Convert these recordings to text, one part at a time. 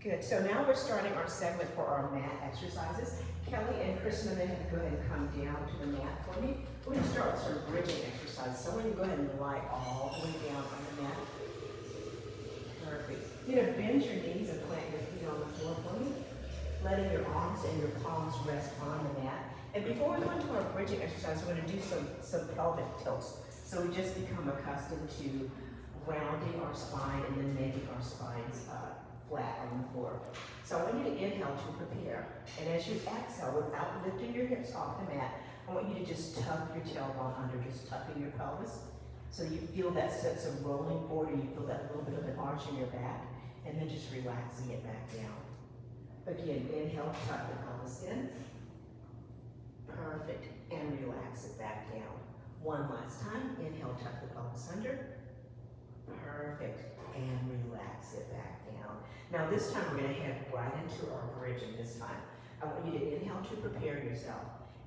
Good, so now we're starting our segment for our mat exercises. Kelly and Kristen, they have to go ahead and come down to the mat for me. We're gonna start with some bridging exercises. So I want you to go ahead and lie all the way down on the mat. Perfect. You're gonna bend your knees and plant your feet on the floor for me, letting your arms and your palms rest on the mat. And before we go into our bridging exercise, we're gonna do some pelvic tilts. So we just become accustomed to rounding our spine and then making our spines flat on the floor. So I want you to inhale to prepare. And as you exhale, without lifting your hips off the mat, I want you to just tuck your tailbone under, just tucking your pelvis. So you feel that sense of rolling forward, and you feel that little bit of an arch in your back, and then just relaxing it back down. Again, inhale, tuck the pelvis in. Perfect. And relax it back down. One last time. Inhale, tuck the pelvis under. Perfect. And relax it back down. Now this time we're going to head right into our bridging this time. I want you to inhale to prepare yourself.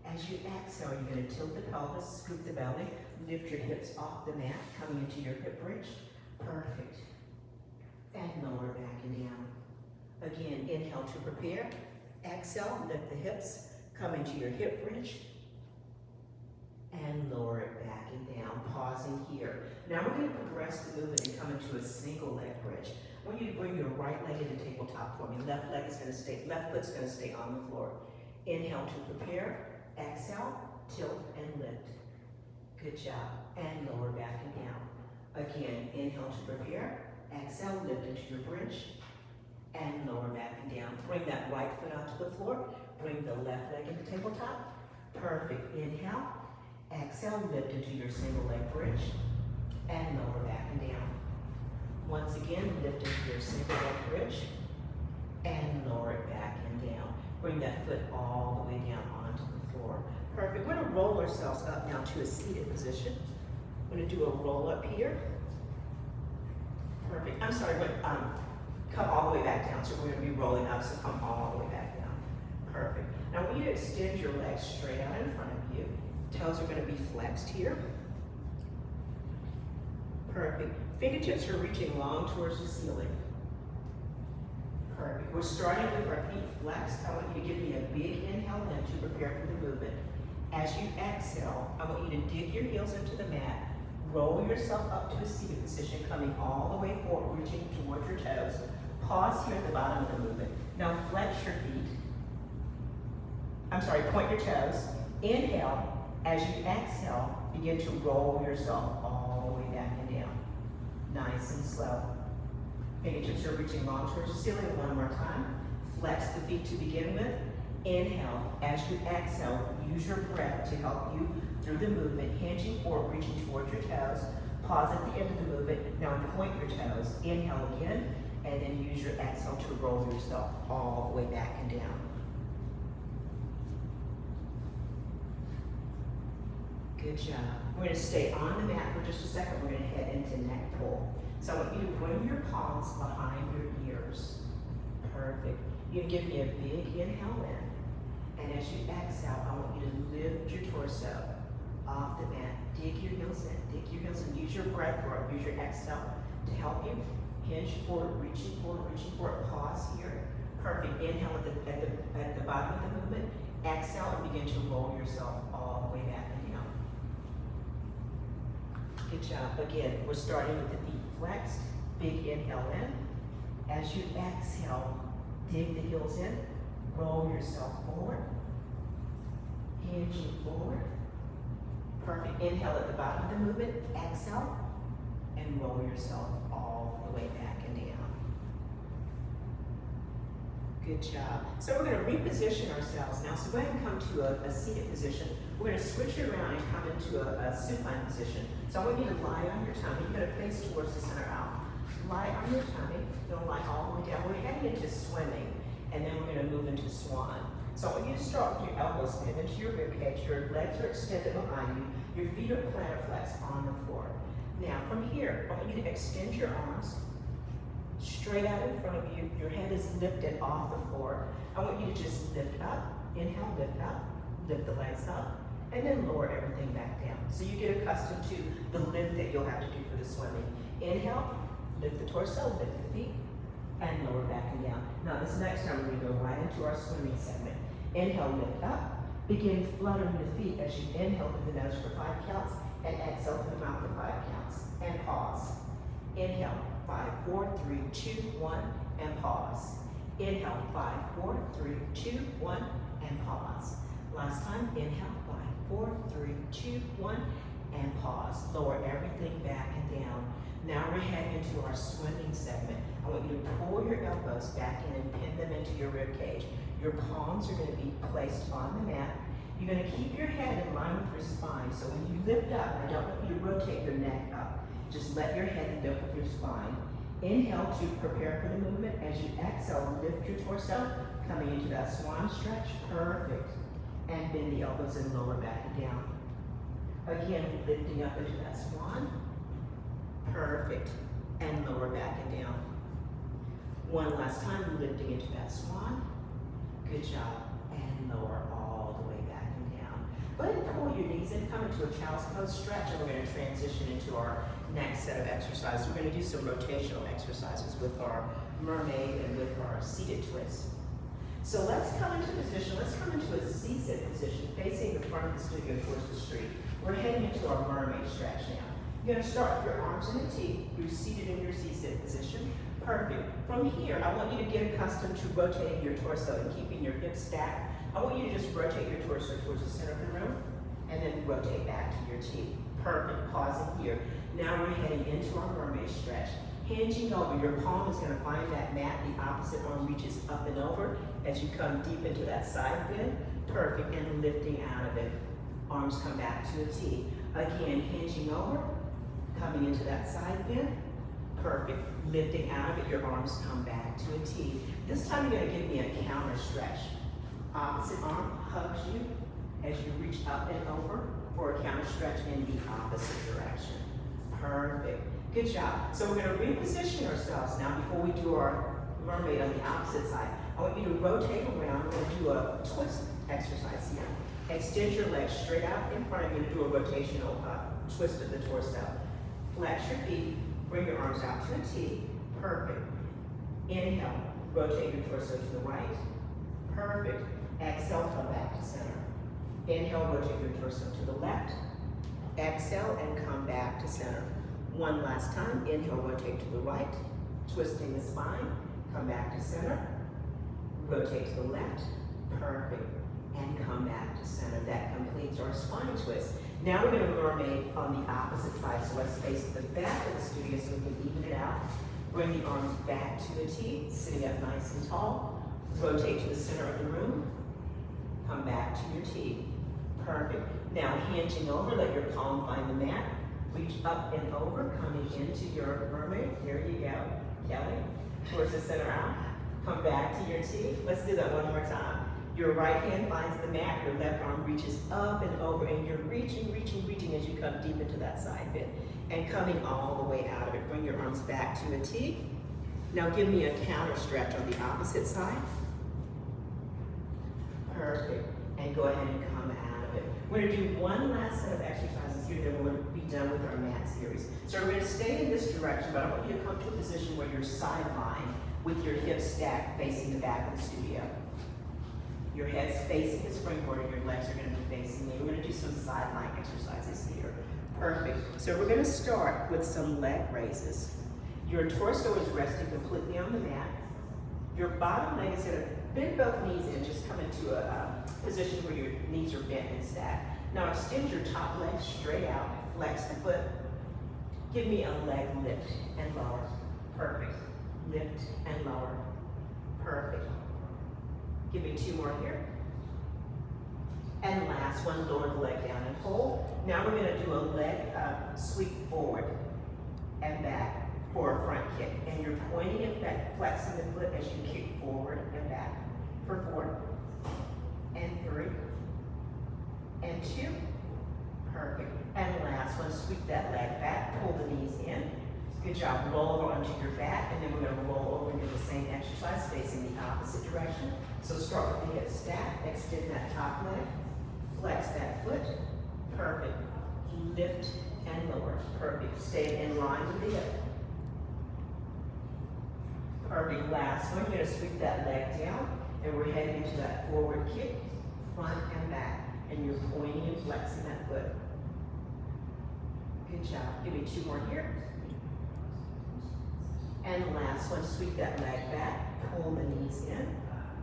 As you exhale, you're going to tilt the pelvis, scoop the belly, lift your hips off the mat, coming into your hip bridge. Perfect. And lower back and down. Again, inhale to prepare. Exhale, lift the hips, come into your hip bridge. And lower it back and down, pausing here. Now we're going to progress the movement and come into a single leg bridge. I want you to bring your right leg to the tabletop for me. Left foot's going to stay on the floor. Inhale to prepare. Exhale, tilt and lift. Good job. And lower back and down. Again, inhale to prepare. Exhale, lift into your bridge. And lower back and down. Bring that right foot onto the floor. Bring the left leg into tabletop. Perfect. Inhale. Exhale, lift into your single leg bridge. And lower back and down. Once again, lift into your single leg bridge. And lower it back and down. Bring that foot all the way down onto the floor. Perfect. We're going to roll ourselves up now to a seated position. We're going to do a roll up here. Perfect. I'm sorry, but come all the way back down. So we're going to be rolling up, so come all the way back down. Perfect. Now I want you to extend your legs straight out in front of you. Toes are going to be flexed here. Perfect. Fingertips are reaching long towards the ceiling. Perfect. We're starting with our feet flexed. I want you to give me a big inhale in to prepare for the movement. As you exhale, I want you to dig your heels into the mat. Roll yourself up to a seated position, coming all the way forward, reaching towards your toes. Pause here at the bottom of the movement. Now flex your feet. Point your toes. Inhale. As you exhale, begin to roll yourself all the way back and down. Nice and slow. Fingertips are reaching long towards the ceiling. One more time. Flex the feet to begin with. Inhale. As you exhale, use your breath to help you through the movement, hinging forward, reaching towards your toes. Pause at the end of the movement. Now point your toes. Inhale again, and then use your exhale to roll yourself all the way back and down. Good job. We're going to stay on the mat for just a second. We're going to head into neck pull. So I want you to bring your palms behind your ears. Perfect. You can give me a big inhale in. And as you exhale, I want you to lift your torso off the mat. Dig your heels in. Dig your heels in. Use your breath or use your exhale to help you. Hinge forward, reaching forward, reaching forward. Pause here. Perfect. Inhale at the bottom of the movement. Exhale and begin to roll yourself all the way back and down. Good job. Again, we're starting with the feet flexed. Big inhale in. As you exhale, dig the heels in. Roll yourself forward. Hinging forward. Perfect. Inhale at the bottom of the movement. Exhale. And roll yourself all the way back and down. Good job. So we're going to reposition ourselves now. So go ahead and come to a seated position. We're going to switch it around and come into a supine position. So I want you to lie on your tummy. You're going to face towards the center out. Lie on your tummy. Don't lie all the way down. We're heading into swimming, and then we're going to move into swan. So I want you to start with your elbows bent into your rib cage. Your legs are extended behind you. Your feet are plantar flexed on the floor. Now from here, I want you to extend your arms straight out in front of you. Your head is lifted off the floor. I want you to just lift up. Inhale, lift the legs up, and then lower everything back down. So you get accustomed to the lift that you'll have to do for the swimming. Inhale, lift the torso, lift the feet, and lower back and down. Now this next time, we're gonna go right into our swimming segment. Inhale, lift up. Begin fluttering the feet as you inhale through the nose for 5 counts and exhale through the mouth for 5 counts. And pause. Inhale, 5, 4, 3, 2, 1, and pause. Inhale, 5, 4, 3, 2, 1, and pause. Last time, inhale, 5, 4, 3, 2, 1, and pause. Lower everything back and down. Now we're heading into our swimming segment. I want you to pull your elbows back in and pin them into your rib cage. Your palms are going to be placed on the mat. You're going to keep your head in line with your spine. So when you lift up, I don't want you to rotate your neck up. Just let your head lift with your spine. Inhale to prepare for the movement. As you exhale, lift your torso, coming into that swan stretch. Perfect. And bend the elbows and lower back and down. Again, lifting up into that swan. Perfect. And lower back and down. One last time, lifting into that swan. Good job. And lower all the way back and down. Go ahead and pull your knees in, come into a child's pose stretch, and we're going to transition into our next set of exercises. We're going to do some rotational exercises with our mermaid and with our seated twist. So let's come into position. Let's come into a C-sit position, facing the front of the studio towards the street. We're heading into our mermaid stretch now. You're going to start with your arms in a T. You're seated in your C-sit position. Perfect. From here, I want you to get accustomed to rotating your torso and keeping your hips stacked. I want you to just rotate your torso towards the center of the room and then rotate back to your T. Perfect. Pausing here. Now we're heading into our mermaid stretch. Hinging over, your palm is going to find that mat. The opposite arm reaches up and over as you come deep into that side bend. Perfect. And lifting out of it. Arms come back to a T. Again, hinging over, coming into that side bend. Perfect. Lifting out of it, your arms come back to a T. This time you're going to give me a counter stretch. Opposite arm hugs you as you reach up and over for a counter stretch in the opposite direction. Perfect. Good job. So we're going to reposition ourselves now before we do our mermaid on the opposite side. I want you to rotate around. We're going to do a twist exercise here. Extend your legs straight out in front of you to do a rotational twist of the torso. Flex your feet. Bring your arms out to a T. Perfect. Inhale. Rotate your torso to the right. Perfect. Exhale, come back to center. Inhale, rotate your torso to the left. Exhale and come back to center. One last time. Inhale, rotate to the right. Twisting the spine. Come back to center. Rotate to the left. Perfect. And come back to center. That completes our spine twist. Now we're going to mermaid on the opposite side. So let's face the back of the studio so we can even it out. Bring the arms back to a T, sitting up nice and tall. Rotate to the center of the room. Come back to your T. Perfect. Now hinging over, let your palm find the mat. Reach up and over, coming into your mermaid. Here you go, Kelly. Towards the center out. Come back to your T. Let's do that one more time. Your right hand finds the mat, your left arm reaches up and over, and you're reaching as you come deep into that side bend. And coming all the way out of it. Bring your arms back to a T. Now give me a counter stretch on the opposite side. Perfect. And go ahead and come out of it. We're going to do one last set of exercises here, then we're going to be done with our mat series. So we're going to stay in this direction, but I want you to come to a position where you're sidelined with your hips stacked facing the back of the studio. Your head's facing the springboard and your legs are going to be facing me. We're going to do some sideline exercises here. Perfect. So we're going to start with some leg raises. Your torso is resting completely on the mat. Your bottom leg is going to bend both knees and just come into a position where your knees are bent and stacked. Now extend your top leg straight out. Flex the foot. Give me a leg lift and lower. Perfect. Lift and lower. Perfect. Give me 2 more here. And last one, lower the leg down and hold. Now we're going to do a leg sweep forward and back for a front kick. And you're pointing and flexing the foot as you kick forward and back for 4 and 3 and 2. Perfect. And last one, sweep that leg back, pull the knees in. Good job. Roll over onto your back, and then we're going to roll over into the same exercise facing the opposite direction. So start with the hip stack, extend that top leg, flex that foot. Perfect. Lift and lower. Perfect. Stay in line with the hip. Perfect. Last one, you're gonna sweep that leg down, and we're heading into that forward kick, front and back. And you're pointing and flexing that foot. Good job. Give me 2 more here. And last one, sweep that leg back, pull the knees in.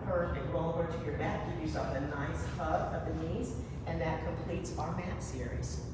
Perfect. Roll over to your back. Give yourself a nice hug of the knees, and that completes our mat series.